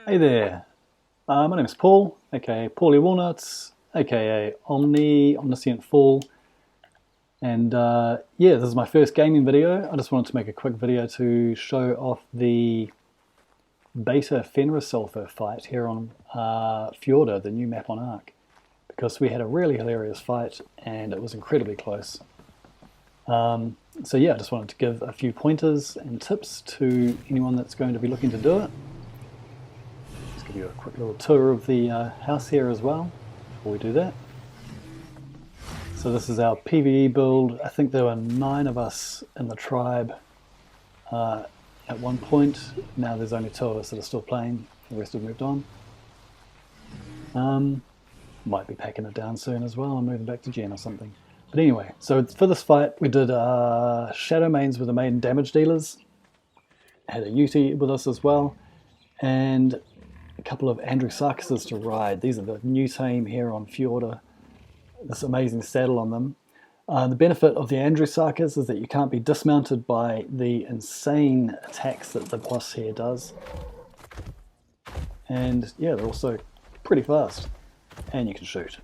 Hey there, my name is Paul, aka Paulie Walnuts, aka Omniscient Fool, and yeah, this is my first gaming video. I just wanted to make a quick video to show off the Beta Fenrisulfr fight here on Fjordur, the new map on ARK, because we had a really hilarious fight and it was incredibly close. So yeah, I just wanted to give a few pointers and tips to anyone that's going to be looking to do it. Give you a quick little tour of the house here as well before we do that. So this is our PvE build. I think there were 9 of us in the tribe at one point. Now there's only 2 of us that are still playing. The rest have moved on. Might be packing it down soon as well and moving back to Gen or something. But anyway, so for this fight we did Shadowmanes with the main damage dealers. Had a Uti with us as well, and a couple of Andrewsarchuses to ride. These are the new team here on Fjordur. This amazing saddle on them. The benefit of the Andrewsarchus is that you can't be dismounted by the insane attacks that the boss here does. And yeah, they're also pretty fast. And you can shoot.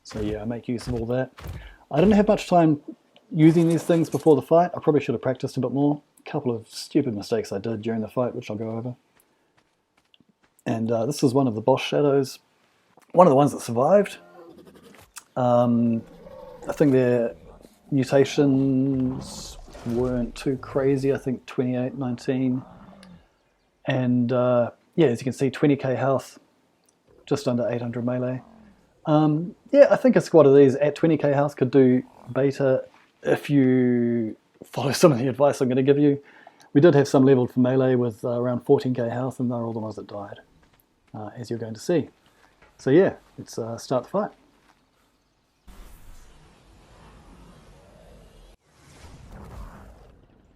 So yeah, I make use of all that. I didn't have much time using these things before the fight. I probably should have practiced a bit more. A couple of stupid mistakes I did during the fight, which I'll go over. And this is one of the boss shadows, one of the ones that survived. I think their mutations weren't too crazy. I think 28, 19. And yeah, as you can see, 20k health, just under 800 melee. Yeah, I think a squad of these at 20k health could do beta if you follow some of the advice I'm going to give you. We did have some leveled for melee with around 14k health, and they're all the ones that died. As you're going to see. So yeah, let's start the fight.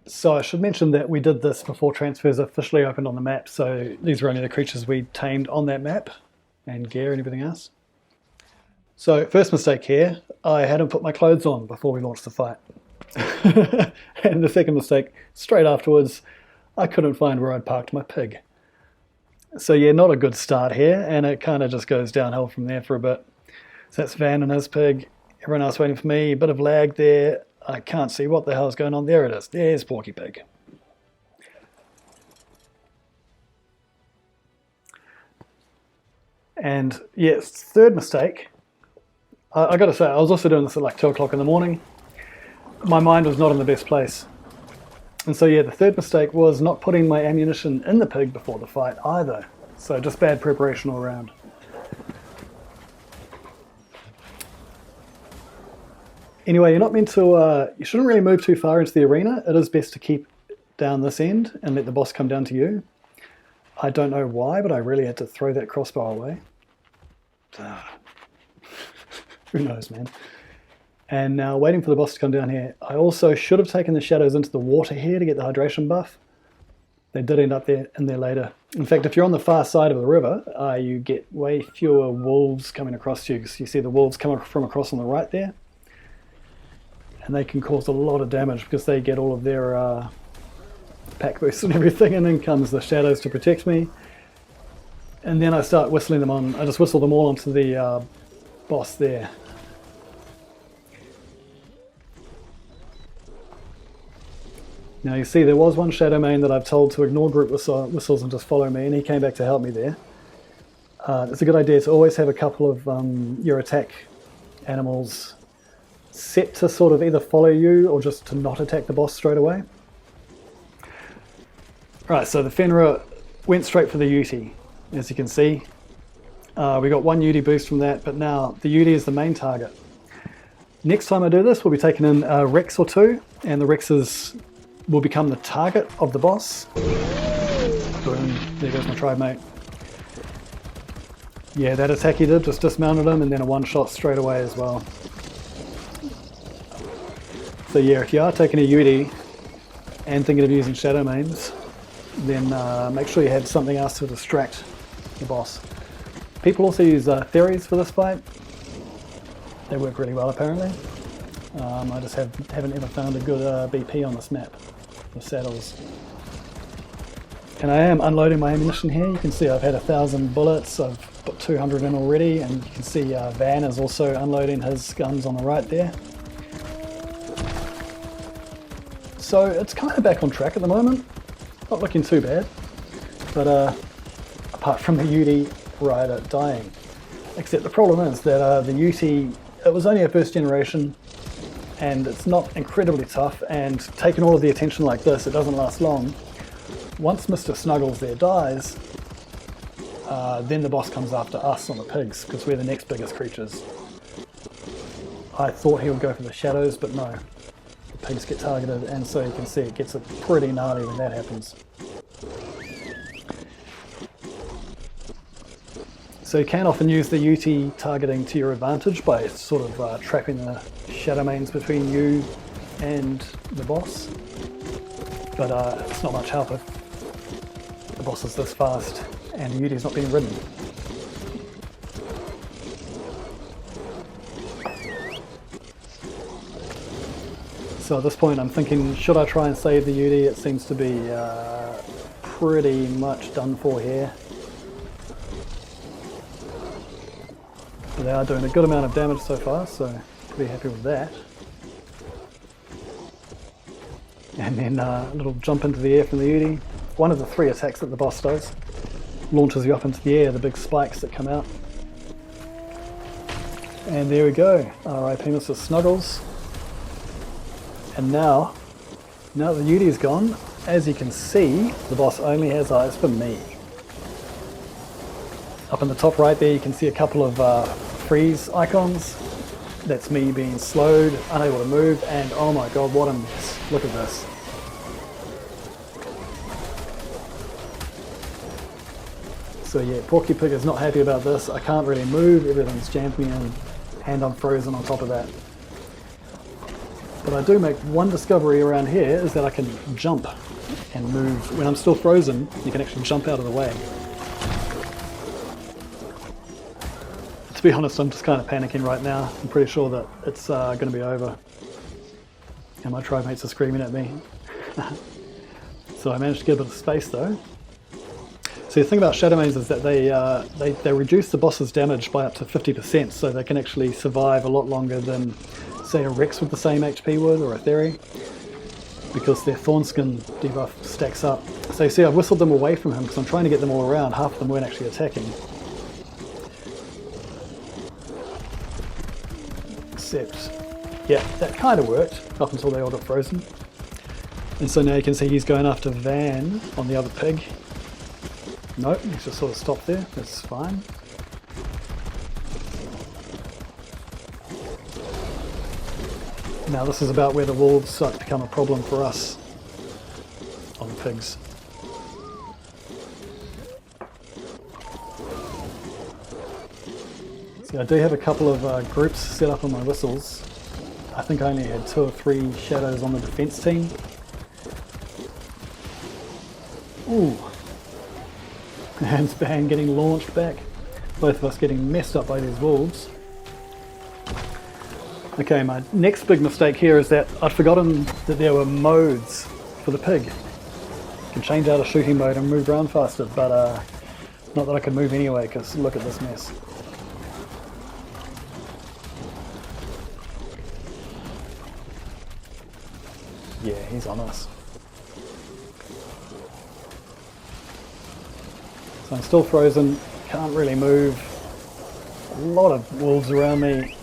So I should mention that we did this before transfers officially opened on the map, so these are only the creatures we tamed on that map, and gear and everything else. So first mistake here, I hadn't put my clothes on before we launched the fight. And the second mistake, straight afterwards, I couldn't find where I'd parked my pig. So yeah, not a good start here, and it kind of just goes downhill from there for a bit. So that's Van and his pig, everyone else waiting for me, a bit of lag there, I can't see what the hell's going on. There it is, there's Porky Pig. And yes, third mistake, I gotta say, I was also doing this at like 2 o'clock in the morning. My mind was not in the best place. And so yeah, the third mistake was not putting my ammunition in the pig before the fight either. So just bad preparation all around. Anyway, you're not meant to, you shouldn't really move too far into the arena. It is best to keep down this end and let the boss come down to you. I don't know why, but I really had to throw that crossbow away. Who knows, man. And now waiting for the boss to come down here. I also should have taken the shadows into the water here to get the hydration buff. They did end up in there later. In fact, if you're on the far side of the river, you get way fewer wolves coming across you. Because you see the wolves coming from across on the right there. And they can cause a lot of damage because they get all of their pack boosts and everything. And then comes the shadows to protect me. And then I start whistling them on. I just whistle them all onto the boss there. Now you see there was one Shadowmane that I've told to ignore group whistles and just follow me, and he came back to help me there. It's a good idea to always have a couple of your attack animals set to sort of either follow you or just to not attack the boss straight away. Right, so the Fenrir went straight for the Uti, as you can see. We got 1 Uti boost from that, but now the Uti is the main target. Next time I do this, we'll be taking in a Rex or 2, and the Rexes will become the target of the boss. Boom, there goes my tribe mate. Yeah, that attack he did just dismounted him, and then a 1-shot straight away as well. So yeah, if you are taking a Uti and thinking of using Shadowmanes, then make sure you have something else to distract the boss. People also use Theories for this fight. They work really well apparently. I just haven't ever found a good BP on this map. The saddles. And I am unloading my ammunition here. You can see I've had 1,000 bullets, I've put 200 in already, and you can see Van is also unloading his guns on the right there. So it's kind of back on track at the moment, not looking too bad, but apart from the UT rider dying. Except the problem is that the UT, it was only a first generation, and it's not incredibly tough, and taking all of the attention like this, it doesn't last long. Once Mr. Snuggles there dies, then the boss comes after us on the pigs, because we're the next biggest creatures. I thought he would go for the shadows, but no. The pigs get targeted, and so you can see it gets pretty gnarly when that happens. So you can often use the UT targeting to your advantage by sort of trapping the Shadowmanes between you and the boss. But it's not much help if the boss is this fast and the UT's not being ridden. So at this point I'm thinking, should I try and save the UT? It seems to be pretty much done for here. They are doing a good amount of damage so far, so pretty happy with that. And then a little jump into the air from the UT. One of the 3 attacks that the boss does launches you up into the air, the big spikes that come out. And there we go, RIP Mr. Snuggles. And now the UT is gone, as you can see, the boss only has eyes for me. Up in the top right there you can see a couple of freeze icons. That's me being slowed, unable to move, and oh my god, what a mess. Look at this. So yeah, Porky Pig is not happy about this. I can't really move, everything's jammed me in, and I'm frozen on top of that. But I do make one discovery around here, is that I can jump and move. When I'm still frozen, you can actually jump out of the way. To be honest, I'm just kind of panicking right now. I'm pretty sure that it's going to be over. And my tribe mates are screaming at me. So I managed to get a bit of space though. So the thing about Shadowmanes is that they reduce the boss's damage by up to 50%, so they can actually survive a lot longer than, say, a Rex with the same HP would, or a Theory, because their Thornskin debuff stacks up. So you see I've whistled them away from him because I'm trying to get them all around. Half of them weren't actually attacking. Except, yeah, that kind of worked up until they all got frozen. And so now you can see he's going after Van on the other pig. Nope, he's just sort of stopped there, that's fine. Now this is about where the wolves start to become a problem for us on the pigs. So I do have a couple of groups set up on my whistles. I think I only had 2 or 3 shadows on the defense team. Ooh. And Van getting launched back. Both of us getting messed up by these wolves. Okay, my next big mistake here is that I'd forgotten that there were modes for the pig. You can change out of shooting mode and move around faster, but not that I can move anyway, because look at this mess. Yeah, he's on us. So I'm still frozen, can't really move. A lot of wolves around me.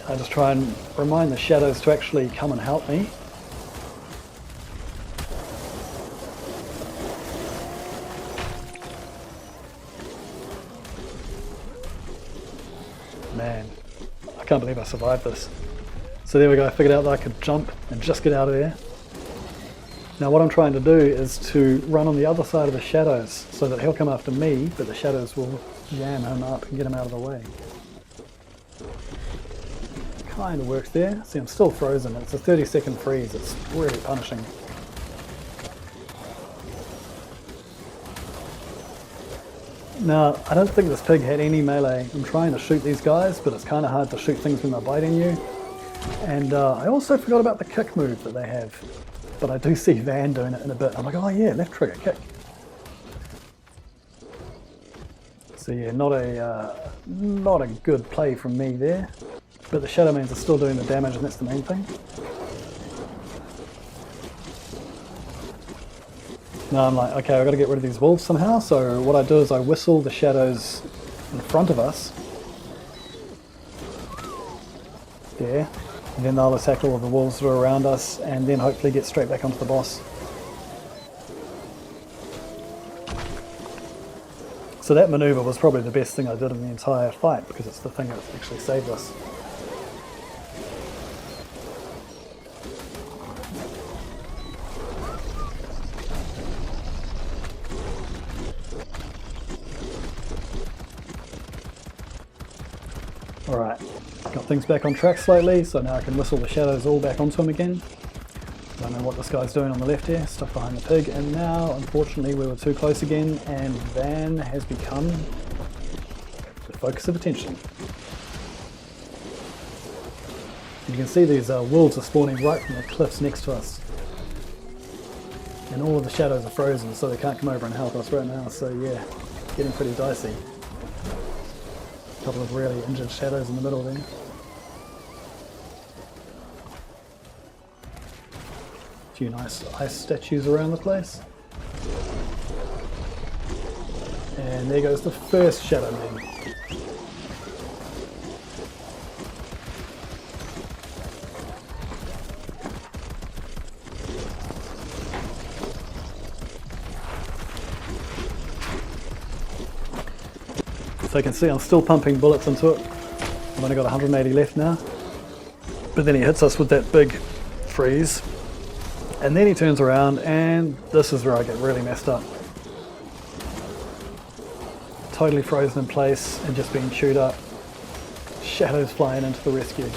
I just try and remind the shadows to actually come and help me. Man, I can't believe I survived this. So there we go, I figured out that I could jump and just get out of there. Now what I'm trying to do is to run on the other side of the shadows so that he'll come after me, but the shadows will jam him up and get him out of the way. Kind of works there. See, I'm still frozen. It's a 30-second freeze. It's really punishing. Now, I don't think this pig had any melee. I'm trying to shoot these guys, but it's kind of hard to shoot things when they're biting you. And I also forgot about the kick move that they have. But I do see Van doing it in a bit. I'm like, oh yeah, left trigger, kick. So yeah, not a good play from me there, but the Shadowmanes are still doing the damage, and that's the main thing. Now I'm like, okay, I've got to get rid of these wolves somehow, so what I do is I whistle the shadows in front of us. There. And then they'll attack all of the wolves that are around us, and then hopefully get straight back onto the boss. So that maneuver was probably the best thing I did in the entire fight, because it's the thing that actually saved us. Alright, got things back on track slightly, so now I can whistle the shadows all back onto him again. Don't know what this guy's doing on the left here, stuck behind the pig, and now unfortunately we were too close again, and Van has become the focus of attention. You can see these wolves are spawning right from the cliffs next to us, and all of the shadows are frozen, so they can't come over and help us right now, so yeah, getting pretty dicey. A couple of really injured shadows in the middle there. A few nice ice statues around the place. And there goes the first Shadowmane. So you can see I'm still pumping bullets into it. I've only got 180 left now. But then he hits us with that big freeze. And then he turns around, and this is where I get really messed up. Totally frozen in place and just being chewed up. Shadows flying into the rescue.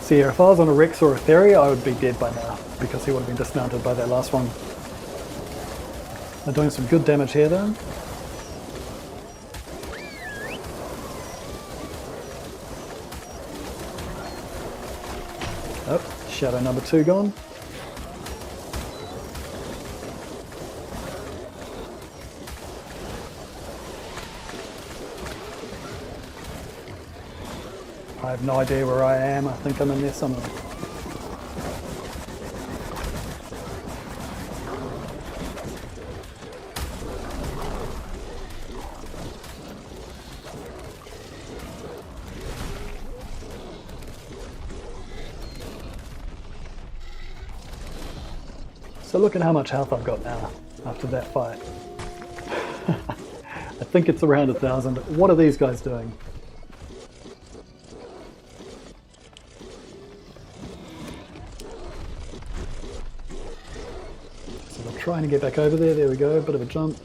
So yeah, if I was on a Rex or a Theory, I would be dead by now, because he would have been dismounted by that last one. They're doing some good damage here though. Oh, shadow number 2 gone. I have no idea where I am. I think I'm in there somewhere. So look at how much health I've got now after that fight. I think it's around 1,000. What are these guys doing? So they're trying to get back over there. There we go, bit of a jump.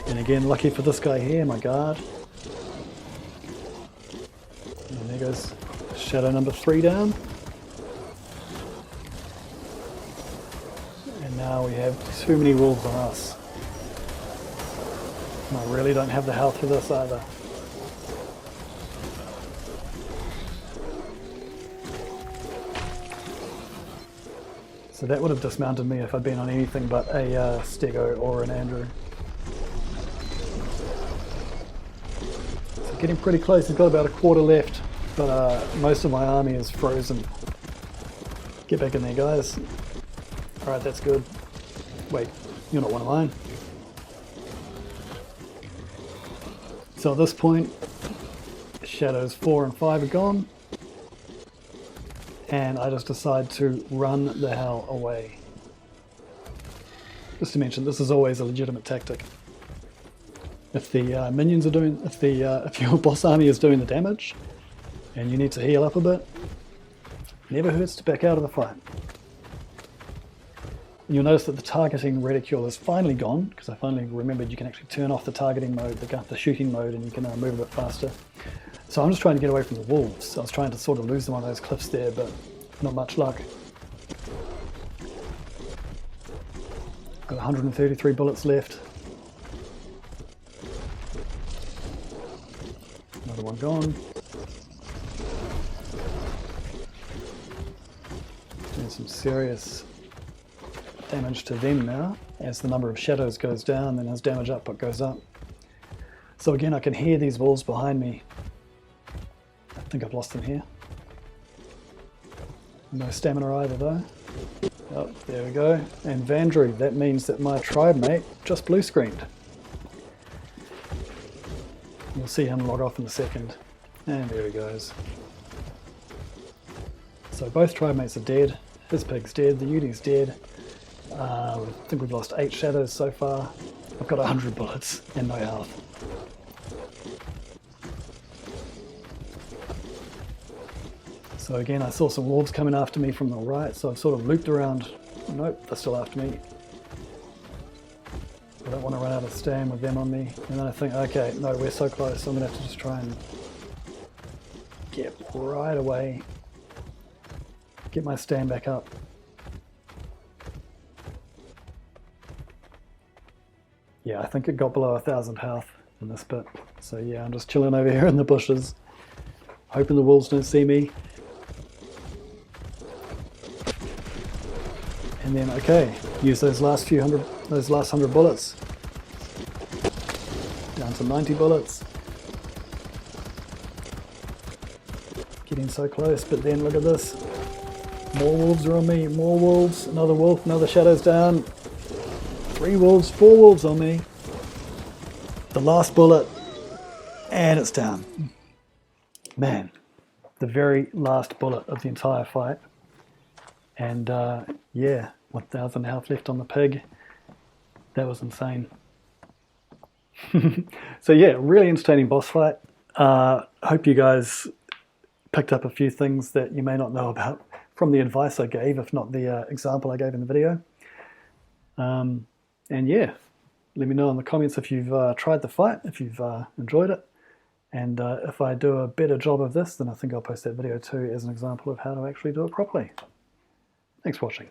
And again, lucky for this guy here, my guard. And there goes shadow number 3 down. And now we have too many wolves on us. And I really don't have the health for this either. So that would have dismounted me if I'd been on anything but a Stego or an Andrew. So getting pretty close, he's got about a quarter left. But most of my army is frozen. Get back in there, guys. Alright, that's good. Wait, you're not one of mine. So at this point, shadows 4 and 5 are gone. And I just decide to run the hell away. Just to mention, this is always a legitimate tactic. If the minions are doing, if your boss army is doing the damage, and you need to heal up a bit, never hurts to back out of the fight. You'll notice that the targeting reticule is finally gone, because I finally remembered you can actually turn off the targeting mode, the shooting mode, and you can move a bit faster. So I'm just trying to get away from the wolves. I was trying to sort of lose them on those cliffs there, but not much luck. Got 133 bullets left. Another one gone. doing some serious damage to them now. As the number of shadows goes down, then his damage output goes up. So again, I can hear these wolves behind me. I think I've lost them here. No stamina either though. Oh, there we go. And Vandrew, that means that my tribe mate just blue screened. You'll see him log off in a second. And there he goes. So both tribe mates are dead. His pig's dead, the Yudi's dead. I think we've lost 8 shadows so far. I've got 100 bullets and no health. So again, I saw some wolves coming after me from the right, so I've sort of looped around. Nope, they're still after me. I don't want to run out of stam with them on me. And then I think, okay, no, we're so close, so I'm going to have to just try and get right away. Get my stam back up. Yeah, I think it got below 1,000 health in this bit. So yeah, I'm just chilling over here in the bushes, hoping the wolves don't see me. And then, okay, use those last 100 bullets. Down to 90 bullets. Getting so close, but then look at this. More wolves are on me, more wolves, another wolf, another shadow's down. 3 wolves, 4 wolves on me. The last bullet, and it's down. Man, the very last bullet of the entire fight. And yeah, 1,000 health left on the pig. That was insane. So yeah, really entertaining boss fight. Hope you guys picked up a few things that you may not know about from the advice I gave, if not the example I gave in the video. And yeah, let me know in the comments if you've tried the fight, if you've enjoyed it. And if I do a better job of this, then I think I'll post that video too as an example of how to actually do it properly. Thanks for watching.